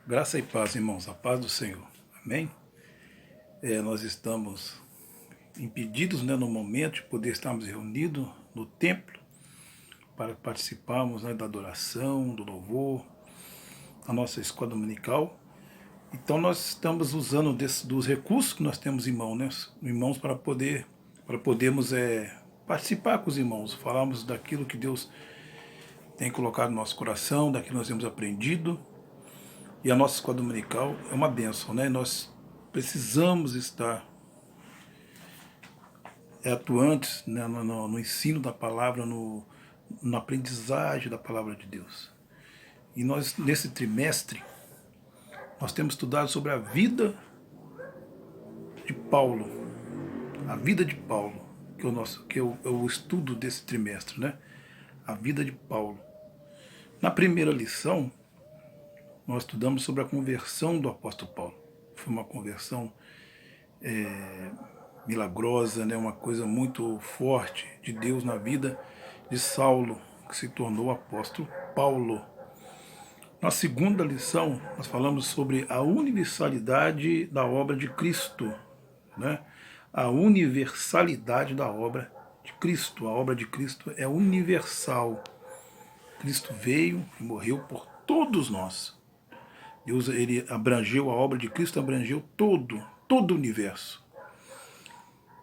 Graça e paz, irmãos, a paz do Senhor. Amém? Nós estamos impedidos, no momento de poder estarmos reunidos no templo para participarmos, da adoração, do louvor, a nossa escola dominical. Então nós estamos usando dos recursos que nós temos irmãos para podermos participar com os irmãos, falarmos daquilo que Deus tem colocado no nosso coração, daquilo que nós temos aprendido. E a nossa escola dominical é uma bênção, Nós precisamos estar atuantes, no ensino da palavra, na aprendizagem da palavra de Deus. E nós, nesse trimestre, nós temos estudado sobre a vida de Paulo. A vida de Paulo, que é o estudo desse trimestre, A vida de Paulo. Na primeira lição, nós estudamos sobre a conversão do apóstolo Paulo. Foi uma conversão milagrosa, uma coisa muito forte de Deus na vida de Saulo, que se tornou o apóstolo Paulo. Na segunda lição, nós falamos sobre a universalidade da obra de Cristo, A universalidade da obra de Cristo. A obra de Cristo é universal. Cristo veio e morreu por todos nós. Deus, ele abrangeu, a obra de Cristo abrangeu todo o universo.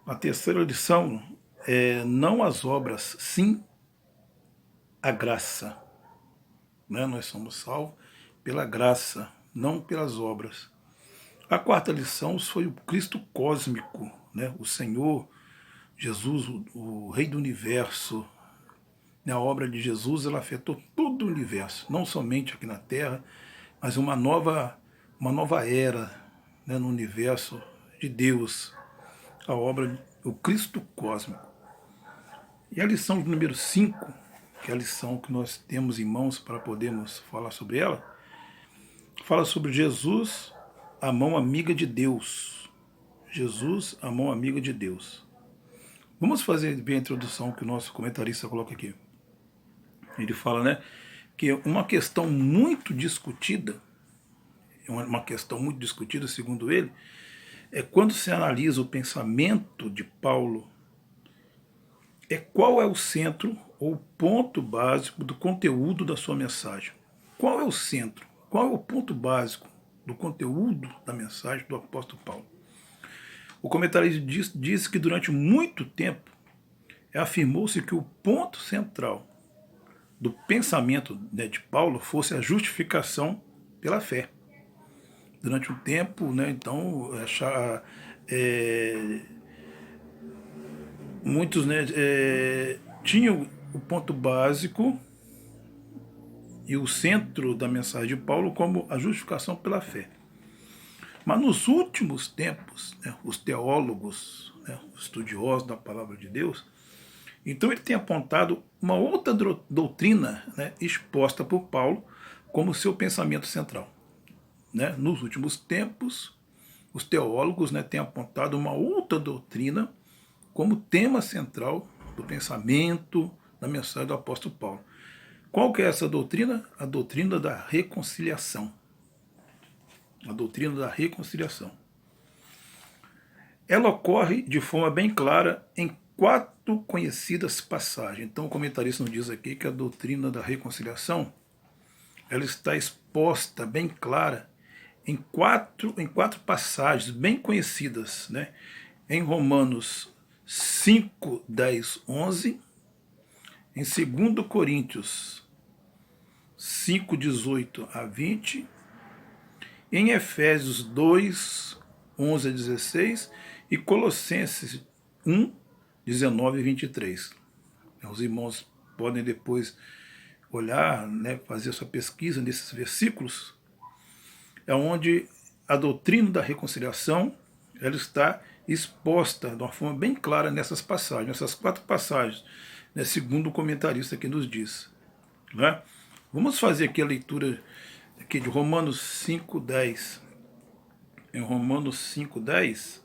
A terceira lição é não as obras, sim a graça. Nós somos salvos pela graça, não pelas obras. A quarta lição foi o Cristo cósmico, O Senhor Jesus, o Rei do Universo. A obra de Jesus, ela afetou todo o universo, não somente aqui na Terra, mas uma nova era, no universo de Deus, a obra, o Cristo cósmico. E a lição número 5, que é a lição que nós temos em mãos para podermos falar sobre ela, fala sobre Jesus, a mão amiga de Deus. Jesus, a mão amiga de Deus. Vamos fazer bem a introdução que o nosso comentarista coloca aqui. Ele fala, que uma questão muito discutida, segundo ele, é quando se analisa o pensamento de Paulo, qual é o centro ou ponto básico do conteúdo da sua mensagem. Qual é o centro? Qual é o ponto básico do conteúdo da mensagem do apóstolo Paulo? O comentarista diz que durante muito tempo afirmou-se que o ponto central do pensamento de Paulo fosse a justificação pela fé. Durante um tempo, então, muitos tinham o ponto básico e o centro da mensagem de Paulo como a justificação pela fé. Mas nos últimos tempos, os teólogos, os estudiosos da palavra de Deus, então ele tem apontado uma outra doutrina, exposta por Paulo como seu pensamento central. Nos últimos tempos, os teólogos, têm apontado uma outra doutrina como tema central do pensamento da mensagem do apóstolo Paulo. Qual que é essa doutrina? A doutrina da reconciliação. A doutrina da reconciliação. Ela ocorre de forma bem clara em 4 conhecidas passagens. Então o comentarista nos diz aqui que a doutrina da reconciliação, ela está exposta bem clara em quatro passagens bem conhecidas, Em Romanos 5, 10, 11, em 2 Coríntios 5, 18 a 20, em Efésios 2, 11 a 16 e Colossenses 1, 19 e 23. Os irmãos podem depois olhar, fazer sua pesquisa nesses versículos, é onde a doutrina da reconciliação ela está exposta de uma forma bem clara nessas passagens, nessas 4 passagens, segundo o comentarista que nos diz. Vamos fazer aqui a leitura aqui de Romanos 5:10. Em Romanos 5:10,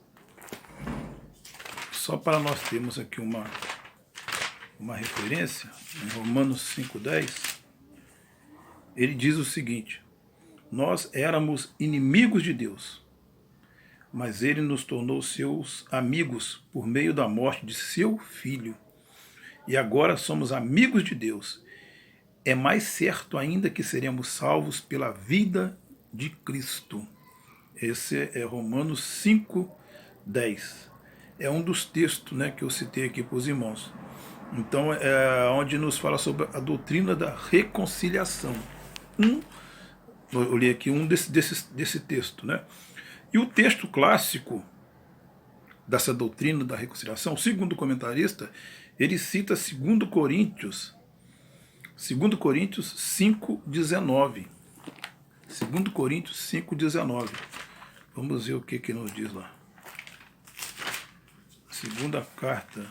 só para nós termos aqui uma referência, em Romanos 5:10, ele diz o seguinte: nós éramos inimigos de Deus, mas ele nos tornou seus amigos por meio da morte de seu Filho. E agora somos amigos de Deus. É mais certo ainda que seremos salvos pela vida de Cristo. Esse é Romanos 5:10. É um dos textos, né, que eu citei aqui para os irmãos. Então, é onde nos fala sobre a doutrina da reconciliação. Eu li aqui desse texto, né? E o texto clássico dessa doutrina da reconciliação, segundo o comentarista, ele cita 2 Coríntios 5:19. 2 Coríntios 5:19. Vamos ver o que nos diz lá. Segunda carta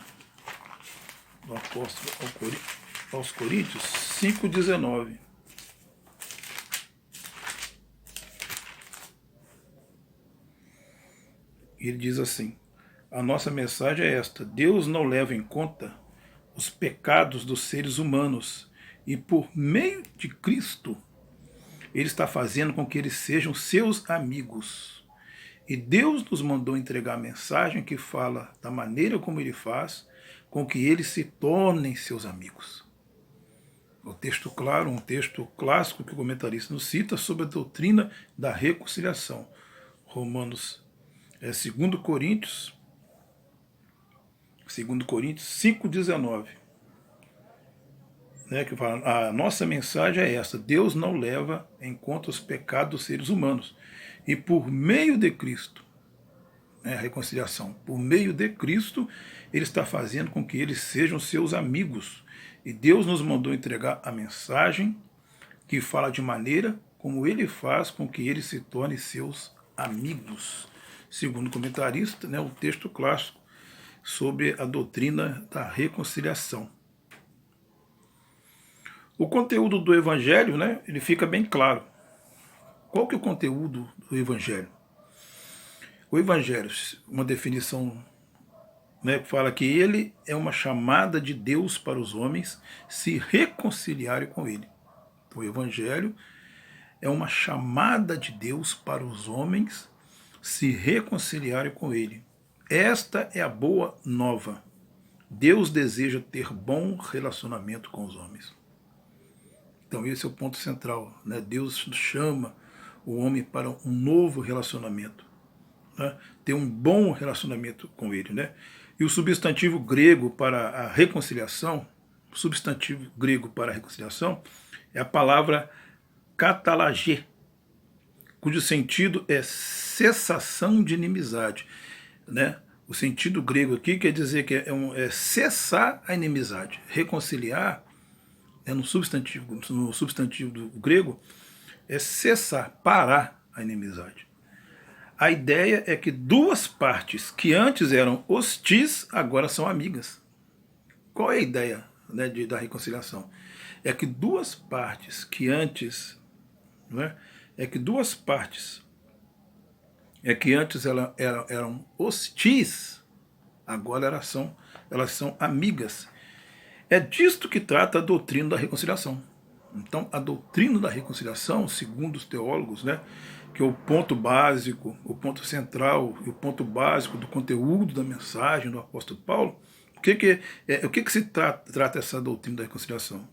do apóstolo aos Coríntios 5:19. Ele diz assim: a nossa mensagem é esta: Deus não leva em conta os pecados dos seres humanos e por meio de Cristo ele está fazendo com que eles sejam seus amigos. E Deus nos mandou entregar a mensagem que fala da maneira como ele faz com que eles se tornem seus amigos. O texto claro, um texto clássico que o comentarista nos cita sobre a doutrina da reconciliação. Romanos 2 Coríntios 5:19. Né, que fala, a nossa mensagem é essa: Deus não leva em conta os pecados dos seres humanos. E por meio de Cristo, né, a reconciliação, por meio de Cristo, ele está fazendo com que eles sejam seus amigos. E Deus nos mandou entregar a mensagem que fala de maneira como ele faz com que eles se tornem seus amigos. Segundo o comentarista, né, o texto clássico sobre a doutrina da reconciliação. O conteúdo do Evangelho, né, ele fica bem claro. Qual que é o conteúdo do Evangelho? O Evangelho, uma definição, né, fala que ele é uma chamada de Deus para os homens se reconciliarem com ele. O Evangelho é uma chamada de Deus para os homens se reconciliarem com ele. Esta é a boa nova. Deus deseja ter bom relacionamento com os homens. Então esse é o ponto central, né? Deus chama o homem para um novo relacionamento, né? Ter um bom relacionamento com ele, né? E o substantivo grego para a reconciliação, é a palavra katalagê, cujo sentido é cessação de inimizade, né? O sentido grego aqui quer dizer que é cessar a inimizade. Reconciliar, no substantivo do grego, é cessar, parar a inimizade. A ideia é que duas partes que antes eram hostis, agora são amigas. Qual é a ideia, né, da reconciliação? É que duas partes que antes, né, eram hostis, agora elas são amigas. É disto que trata a doutrina da reconciliação. Então, a doutrina da reconciliação, segundo os teólogos, né, que é o ponto básico, o ponto central e o ponto básico do conteúdo da mensagem do apóstolo Paulo, o que se trata essa doutrina da reconciliação?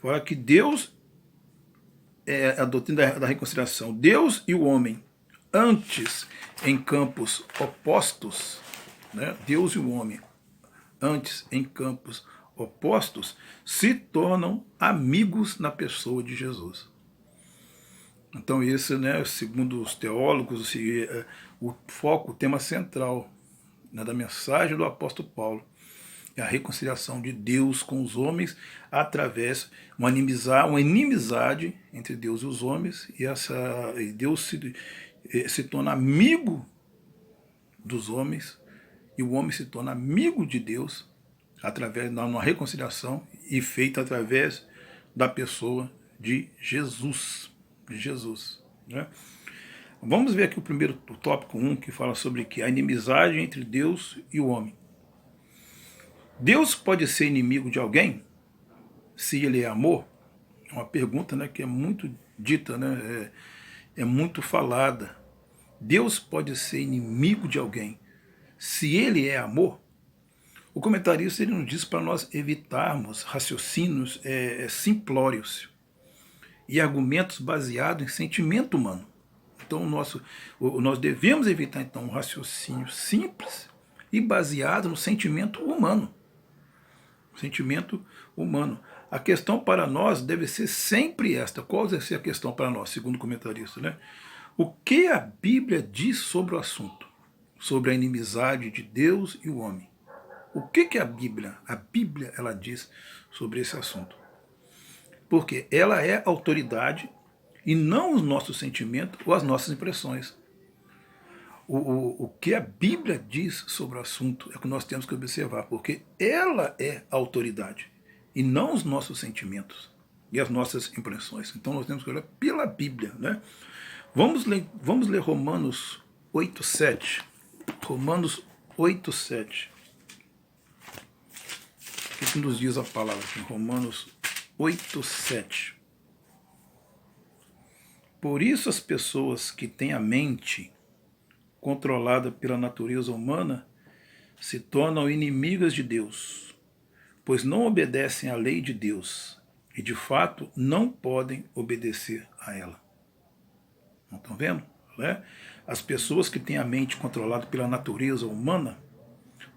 Fala que Deus é a doutrina da reconciliação. Deus e o homem, antes em campos opostos, né, Deus e o homem, antes em campos opostos, se tornam amigos na pessoa de Jesus. Então esse, né, segundo os teólogos, o foco, o tema central, né, da mensagem do apóstolo Paulo é a reconciliação de Deus com os homens através de uma inimizade entre Deus e os homens, e Deus se torna amigo dos homens e o homem se torna amigo de Deus através de uma reconciliação e feita através da pessoa de Jesus. Né? Vamos ver aqui o tópico 1, que fala sobre a inimizade entre Deus e o homem. Deus pode ser inimigo de alguém se ele é amor? É uma pergunta, né, que é muito dita, né? é muito falada. Deus pode ser inimigo de alguém se ele é amor? O comentarista ele nos diz para nós evitarmos raciocínios simplórios e argumentos baseados em sentimento humano. Então nós devemos evitar então um raciocínio simples e baseado no sentimento humano. Sentimento humano. A questão para nós deve ser sempre esta. Qual deve ser a questão para nós, segundo o comentarista, né? O que a Bíblia diz sobre o assunto? Sobre a inimizade de Deus e o homem. O que a Bíblia ela diz sobre esse assunto? Porque ela é autoridade e não os nossos sentimentos ou as nossas impressões. O que a Bíblia diz sobre o assunto é o que nós temos que observar, porque ela é a autoridade e não os nossos sentimentos e as nossas impressões. Então nós temos que olhar pela Bíblia, né? Vamos ler Romanos 8:7. Romanos 8:7. O que nos diz a palavra aqui? Romanos 8:7. Por isso as pessoas que têm a mente controlada pela natureza humana se tornam inimigas de Deus, pois não obedecem à lei de Deus e de fato não podem obedecer a ela. Não estão vendo? Né? As pessoas que têm a mente controlada pela natureza humana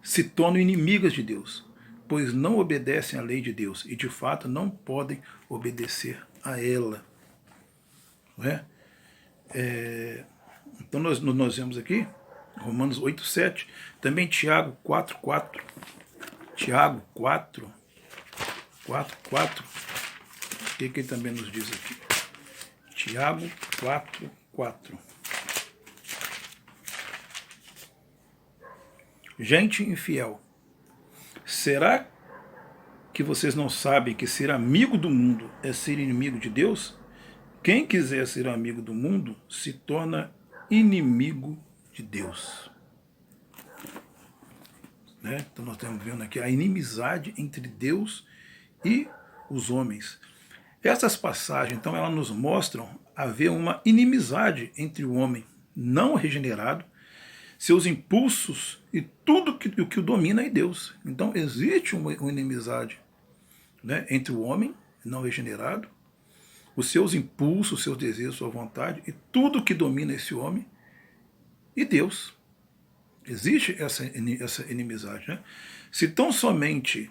se tornam inimigas de Deus, pois não obedecem à lei de Deus e de fato não podem obedecer a ela. Não é? Então nós vemos aqui Romanos 8:7, também Tiago 4:4. Tiago 4:4. O que ele também nos diz aqui? Tiago 4:4. Gente infiel, será que vocês não sabem que ser amigo do mundo é ser inimigo de Deus? Quem quiser ser amigo do mundo se torna inimigo de Deus. Né? Então nós estamos vendo aqui a inimizade entre Deus e os homens. Essas passagens, então, elas nos mostram haver uma inimizade entre o homem não regenerado, seus impulsos e tudo que o domina é Deus. Então existe uma inimizade, né, entre o homem não regenerado, os seus impulsos, seus desejos, sua vontade e tudo que domina esse homem e Deus. Existe essa inimizade. Né? Se tão somente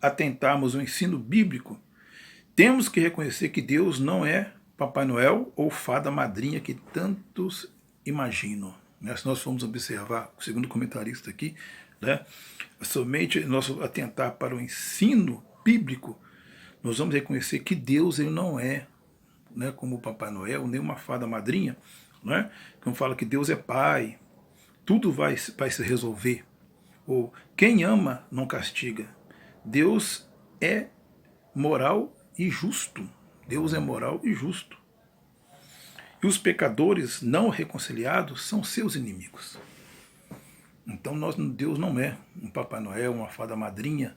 atentarmos ao ensino bíblico, temos que reconhecer que Deus não é Papai Noel ou fada madrinha que tantos imaginam. Né? Se nós formos observar, segundo o comentarista aqui, né, somente nós atentar para o ensino bíblico, nós vamos reconhecer que Deus ele não é, né, como o Papai Noel, nem uma fada madrinha, né, que fala que Deus é pai, tudo vai se resolver. Ou quem ama não castiga. Deus é moral e justo. Deus é moral e justo. E os pecadores não reconciliados são seus inimigos. Então Deus não é um Papai Noel, uma fada madrinha,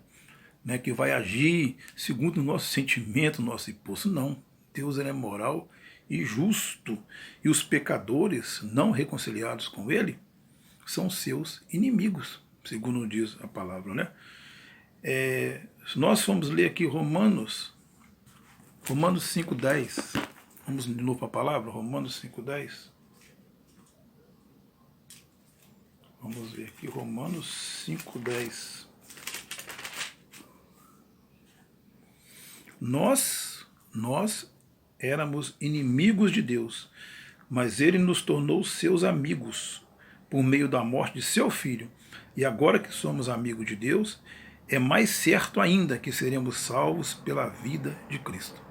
né, que vai agir segundo o nosso sentimento, nosso impulso. Não. Deus ele é moral e justo. E os pecadores não reconciliados com ele são seus inimigos, segundo diz a palavra, né? Se nós formos ler aqui Romanos 5:10, vamos de novo para a palavra, Romanos 5:10. Vamos ver aqui, Romanos 5:10. Nós éramos inimigos de Deus, mas ele nos tornou seus amigos por meio da morte de seu filho. E agora que somos amigos de Deus, é mais certo ainda que seremos salvos pela vida de Cristo.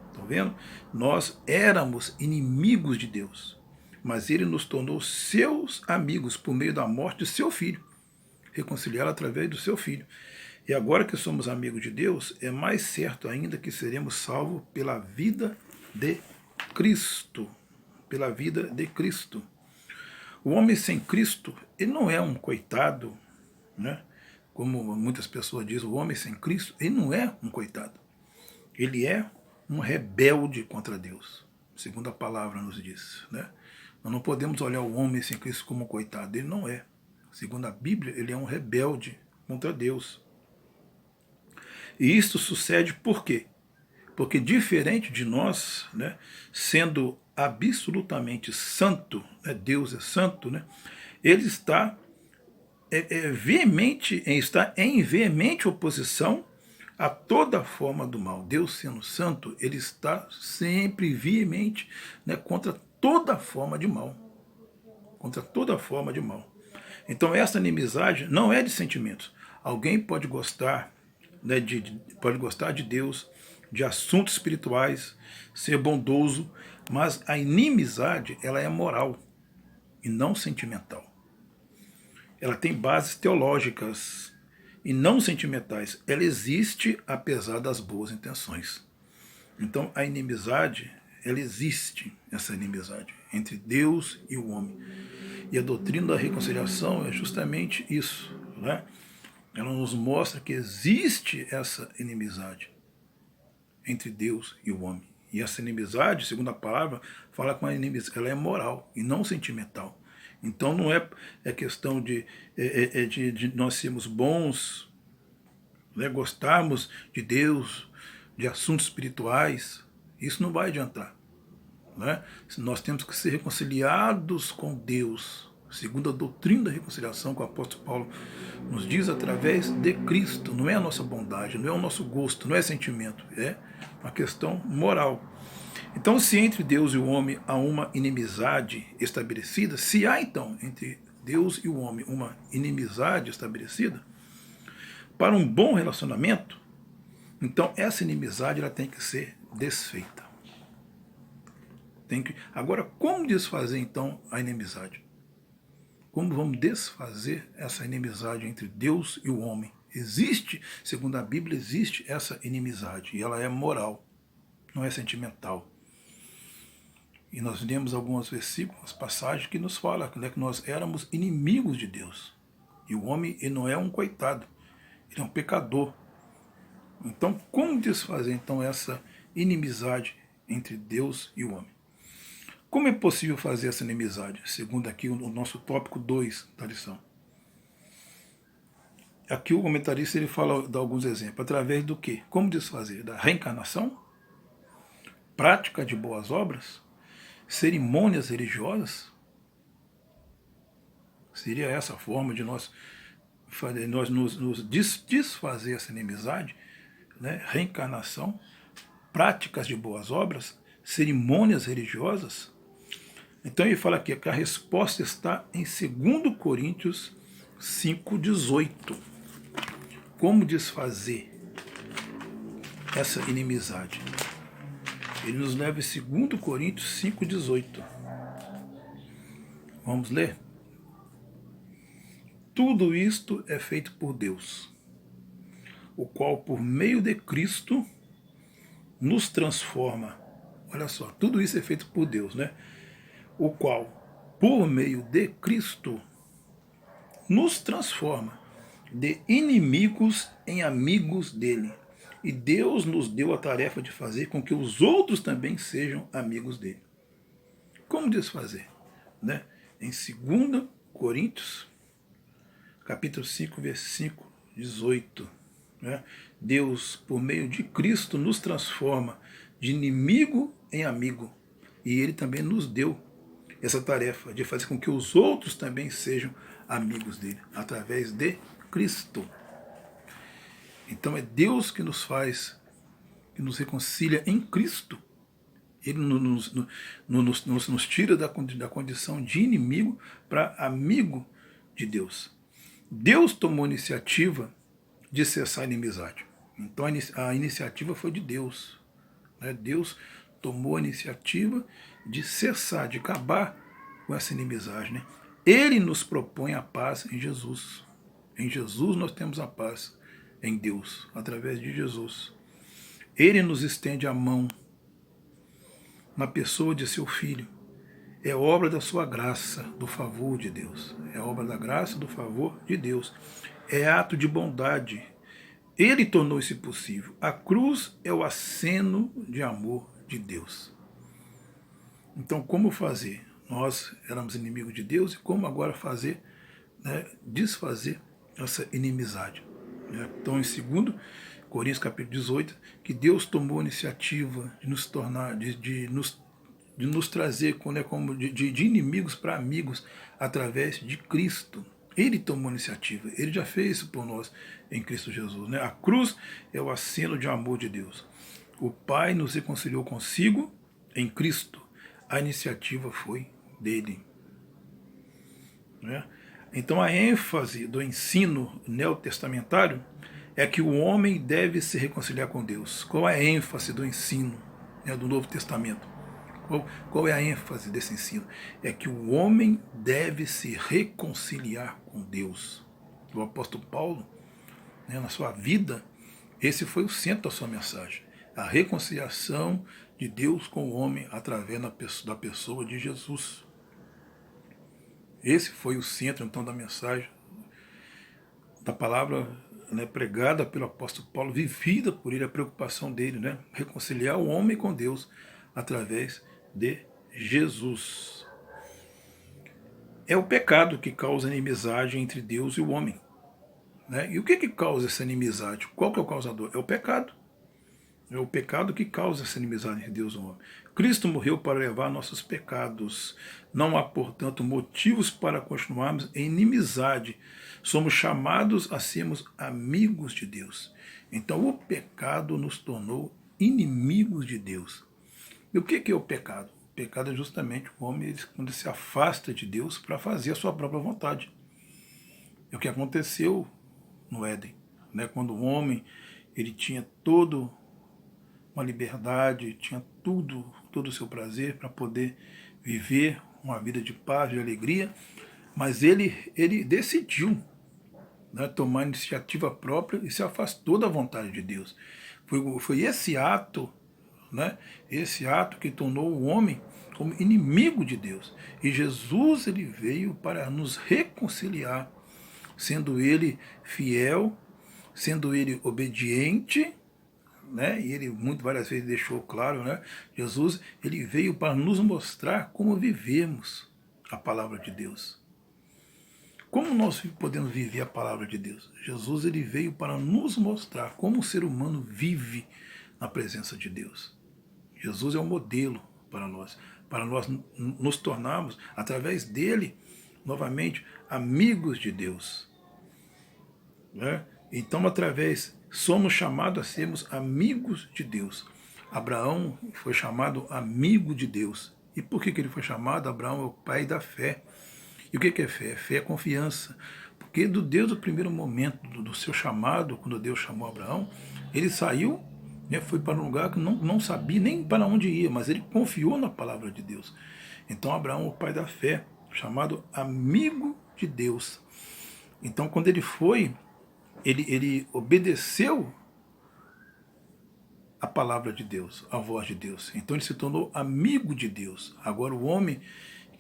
Estão vendo? Nós éramos inimigos de Deus, mas ele nos tornou seus amigos por meio da morte de seu filho, reconciliado através do seu filho. E agora que somos amigos de Deus, é mais certo ainda que seremos salvos pela vida de Cristo. Pela vida de Cristo. O homem sem Cristo, ele não é um coitado, né? Como muitas pessoas dizem, o homem sem Cristo, ele não é um coitado. Ele é um rebelde contra Deus. segundo a palavra nos diz, né? Nós não podemos olhar o homem sem Cristo como um coitado. Ele não é. Segundo a Bíblia, ele é um rebelde contra Deus. E isto sucede por quê? Porque diferente de nós, né, sendo absolutamente santo, né, Deus é santo, né, ele está está em veemente oposição a toda forma do mal. Deus sendo santo, ele está sempre veemente, né, contra toda forma de mal. Contra toda forma de mal. Então essa inimizade não é de sentimentos. Alguém pode gostar, né, pode gostar de Deus, de assuntos espirituais, ser bondoso, mas a inimizade ela é moral e não sentimental. Ela tem bases teológicas e não sentimentais. Ela existe apesar das boas intenções. Então a inimizade, ela existe, essa inimizade entre Deus e o homem. E a doutrina da reconciliação é justamente isso, né? Ela nos mostra que existe essa inimizade entre Deus e o homem. E essa inimizade, segundo a palavra, fala com a inimizade, ela é moral e não sentimental. Então não é questão de nós sermos bons, né, gostarmos de Deus, de assuntos espirituais. Isso não vai adiantar. Né? Nós temos que ser reconciliados com Deus, segundo a doutrina da reconciliação que o apóstolo Paulo nos diz através de Cristo. Não é a nossa bondade, não é o nosso gosto, não é sentimento, é uma questão moral. Então, se entre Deus e o homem há uma inimizade estabelecida, se há então entre Deus e o homem uma inimizade estabelecida, para um bom relacionamento, então essa inimizade ela tem que ser desfeita. Agora, como desfazer então a inimizade? Como vamos desfazer essa inimizade entre Deus e o homem? Existe, segundo a Bíblia, existe essa inimizade, e ela é moral, não é sentimental. E nós lemos alguns versículos, passagens que nos falam, né, que nós éramos inimigos de Deus. E o homem ele não é um coitado, ele é um pecador. Então, como desfazer então essa inimizade entre Deus e o homem? Como é possível fazer essa inimizade? Segundo aqui o nosso tópico 2 da lição. Aqui o comentarista ele fala, dá alguns exemplos. Através do quê? Como desfazer? Da reencarnação? Prática de boas obras? Cerimônias religiosas? Seria essa a forma de nós nos desfazer essa inimizade? Né? Reencarnação? Práticas de boas obras? Cerimônias religiosas? Então ele fala aqui que a resposta está em 2 Coríntios 5,18. Como desfazer essa inimizade? Ele nos leva em 2 Coríntios 5,18. Vamos ler? Tudo isto é feito por Deus, o qual por meio de Cristo nos transforma. Olha só, tudo isso é feito por Deus, né? O qual, por meio de Cristo, nos transforma de inimigos em amigos dele. E Deus nos deu a tarefa de fazer com que os outros também sejam amigos dele. Como desfazer? Né? Em 2 Coríntios, capítulo 5, versículo 18. Né? Deus, por meio de Cristo, nos transforma de inimigo em amigo. E ele também nos deu essa tarefa de fazer com que os outros também sejam amigos dele, através de Cristo. Então é Deus que nos faz, que nos reconcilia em Cristo. Ele nos tira da condição de inimigo para amigo de Deus. Deus tomou a iniciativa de cessar a inimizade. Então a iniciativa foi de Deus. Né? Deus tomou a iniciativa de cessar, de acabar com essa inimizade. Né? Ele nos propõe a paz em Jesus. Em Jesus nós temos a paz em Deus, através de Jesus. Ele nos estende a mão na pessoa de seu Filho. É obra da sua graça, do favor de Deus. É obra da graça, do favor de Deus. É ato de bondade. Ele tornou isso possível. A cruz é o aceno de amor de Deus. Então, como fazer? Nós éramos inimigos de Deus e como agora fazer, né, desfazer essa inimizade? Né? Então, em 2 Coríntios capítulo 18, que Deus tomou a iniciativa de nos tornar, de nos trazer, né, como de inimigos para amigos através de Cristo. Ele tomou a iniciativa, ele já fez isso por nós em Cristo Jesus. Né? A cruz é o aceno de amor de Deus. O Pai nos reconciliou consigo em Cristo. A iniciativa foi dele. Né? Então a ênfase do ensino neotestamentário é que o homem deve se reconciliar com Deus. Qual é a ênfase do ensino, né, do Novo Testamento? Qual é a ênfase desse ensino? É que o homem deve se reconciliar com Deus. O apóstolo Paulo, né, na sua vida, esse foi o centro da sua mensagem. A reconciliação de Deus com o homem através da pessoa de Jesus. Esse foi o centro, então, da mensagem, da palavra, né, pregada pelo apóstolo Paulo, vivida por ele, a preocupação dele, né, reconciliar o homem com Deus através de Jesus. É o pecado que causa inimizade entre Deus e o homem. Né? E o que causa essa inimizade? Qual que é o causador? É o pecado. É o pecado que causa essa inimizade entre Deus e o homem. Cristo morreu para levar nossos pecados. Não há, portanto, motivos para continuarmos em inimizade. Somos chamados a sermos amigos de Deus. Então o pecado nos tornou inimigos de Deus. E o que é o pecado? O pecado é justamente o homem quando se afasta de Deus para fazer a sua própria vontade. É o que aconteceu no Éden. Né? Quando o homem ele tinha todo uma liberdade, tinha todo o seu prazer para poder viver uma vida de paz, de alegria, mas ele decidiu, né, tomar iniciativa própria e se afastou da vontade de Deus. Foi esse ato, né, esse ato que tornou o homem como inimigo de Deus. E Jesus ele veio para nos reconciliar, sendo ele fiel, sendo ele obediente, né? E ele várias vezes deixou claro, né? Jesus ele veio para nos mostrar como vivemos a palavra de Deus. Como nós podemos viver a palavra de Deus? Jesus ele veio para nos mostrar como o ser humano vive na presença de Deus. Jesus é um modelo para nós nos tornarmos, através dele, novamente, amigos de Deus. Né? Então, somos chamados a sermos amigos de Deus. Abraão foi chamado amigo de Deus. E por que ele foi chamado? Abraão é o pai da fé. E o que é fé? Fé é confiança. Porque desde o primeiro momento do seu chamado, quando Deus chamou Abraão, ele saiu, né, foi para um lugar que não sabia nem para onde ia, mas ele confiou na palavra de Deus. Então Abraão é o pai da fé, chamado amigo de Deus. Então quando ele foi, ele obedeceu a palavra de Deus, a voz de Deus. Então ele se tornou amigo de Deus. Agora o homem,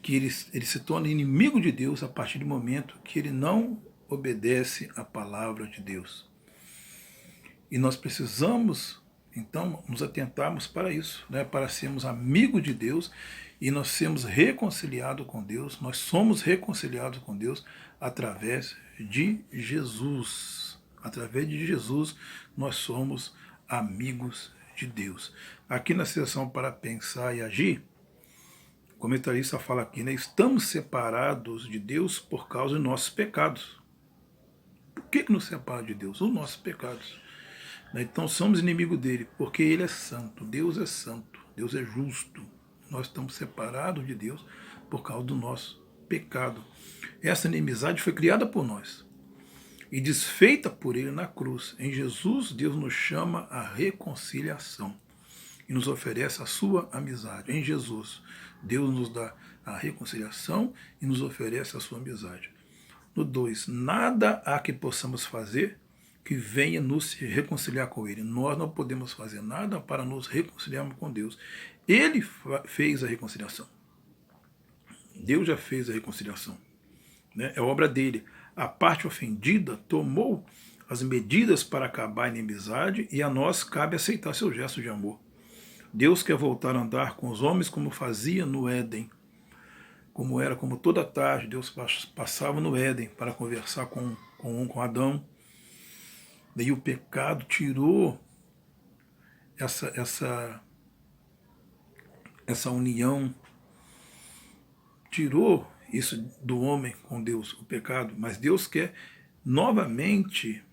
que ele se torna inimigo de Deus a partir do momento que ele não obedece a palavra de Deus. E nós precisamos, então, nos atentarmos para isso, né? Para sermos amigos de Deus e nós sermos reconciliados com Deus. Nós somos reconciliados com Deus através de Jesus. Através de Jesus, nós somos amigos de Deus. Aqui na seção para pensar e agir, o comentarista fala aqui, né? Estamos separados de Deus por causa de nossos pecados. Por que nos separa de Deus? Os nossos pecados. Então somos inimigos dele, porque ele é santo, Deus é justo. Nós estamos separados de Deus por causa do nosso pecado. Essa inimizade foi criada por nós e desfeita por ele na cruz. Em Jesus, Deus nos chama à reconciliação e nos oferece a sua amizade. Em Jesus, Deus nos dá a reconciliação e nos oferece a sua amizade. No 2, nada há que possamos fazer que venha nos reconciliar com ele. Nós não podemos fazer nada para nos reconciliarmos com Deus. Ele fez a reconciliação. Deus já fez a reconciliação. Né? É obra dele. A parte ofendida tomou as medidas para acabar a inimizade e a nós cabe aceitar seu gesto de amor. Deus quer voltar a andar com os homens como fazia no Éden. Como toda tarde Deus passava no Éden para conversar com Adão. Daí o pecado tirou essa união, tirou isso do homem com Deus, o pecado, mas Deus quer novamente,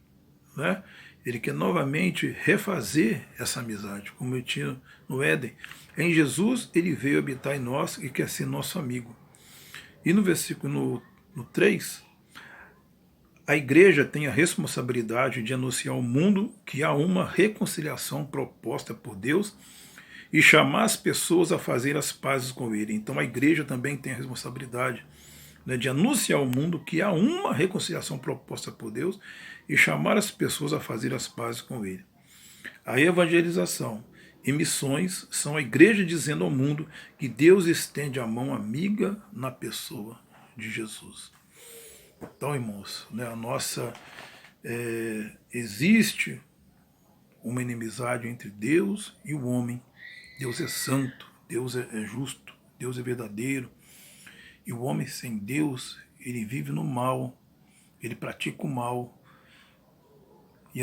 né? Ele quer novamente refazer essa amizade, como ele tinha no Éden. Em Jesus, ele veio habitar em nós e quer ser nosso amigo. E no versículo no 3, a igreja tem a responsabilidade de anunciar ao mundo que há uma reconciliação proposta por Deus e chamar as pessoas a fazer as pazes com ele. Então a igreja também tem a responsabilidade, né, de anunciar ao mundo que há uma reconciliação proposta por Deus e chamar as pessoas a fazer as pazes com ele. A evangelização e missões são a igreja dizendo ao mundo que Deus estende a mão amiga na pessoa de Jesus. Então, irmãos, né, existe uma inimizade entre Deus e o homem. Deus é santo, Deus é justo, Deus é verdadeiro. E o homem sem Deus, ele vive no mal, ele pratica o mal. E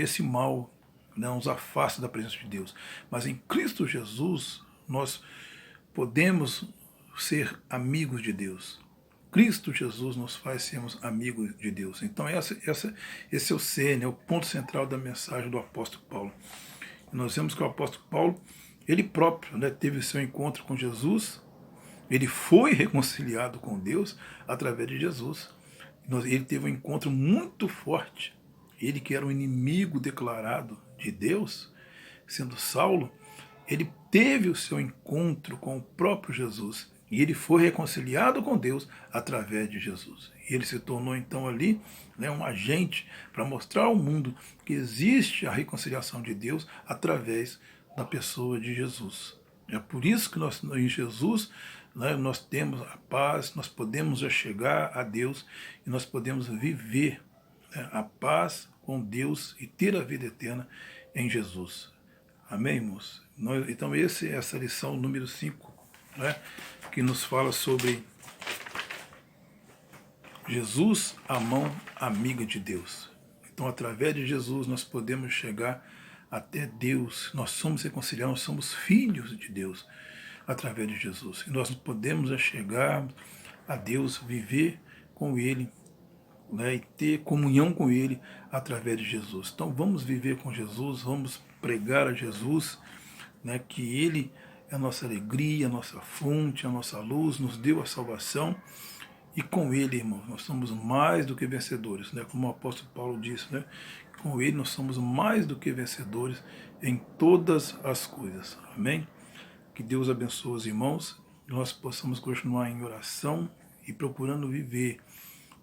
esse mal, né, nos afasta da presença de Deus. Mas em Cristo Jesus, nós podemos ser amigos de Deus. Cristo Jesus nos faz sermos amigos de Deus. Então esse é o cerne, é o ponto central da mensagem do apóstolo Paulo. Nós vemos que o apóstolo Paulo, ele próprio, né, teve seu encontro com Jesus, ele foi reconciliado com Deus através de Jesus. Ele teve um encontro muito forte. Ele que era um inimigo declarado de Deus, sendo Saulo, ele teve o seu encontro com o próprio Jesus. E ele foi reconciliado com Deus através de Jesus. E ele se tornou então ali, né, um agente para mostrar ao mundo que existe a reconciliação de Deus através da pessoa de Jesus. É por isso que em Jesus, né, nós temos a paz, nós podemos já chegar a Deus e nós podemos viver, né, a paz com Deus e ter a vida eterna em Jesus. Amém, irmãos? Então essa lição número 5, né, que nos fala sobre Jesus, a mão amiga de Deus. Então, através de Jesus, nós podemos chegar até Deus. Nós somos reconciliados, nós somos filhos de Deus através de Jesus. E nós podemos chegar a Deus, viver com Ele, né, e ter comunhão com Ele através de Jesus. Então, vamos viver com Jesus, vamos pregar a Jesus, né, que Ele é a nossa alegria, a nossa fonte, a nossa luz, nos deu a salvação. E com Ele, irmão, nós somos mais do que vencedores, né? Como o apóstolo Paulo disse, né? Com Ele nós somos mais do que vencedores em todas as coisas. Amém? Que Deus abençoe os irmãos, e nós possamos continuar em oração e procurando viver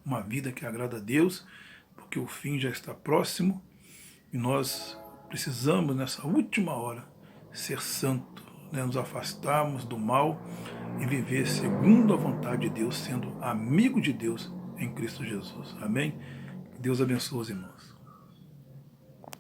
uma vida que agrada a Deus, porque o fim já está próximo e nós precisamos, nessa última hora, ser santo, né? Nos afastarmos do mal e viver segundo a vontade de Deus, sendo amigo de Deus em Cristo Jesus. Amém? Que Deus abençoe os irmãos.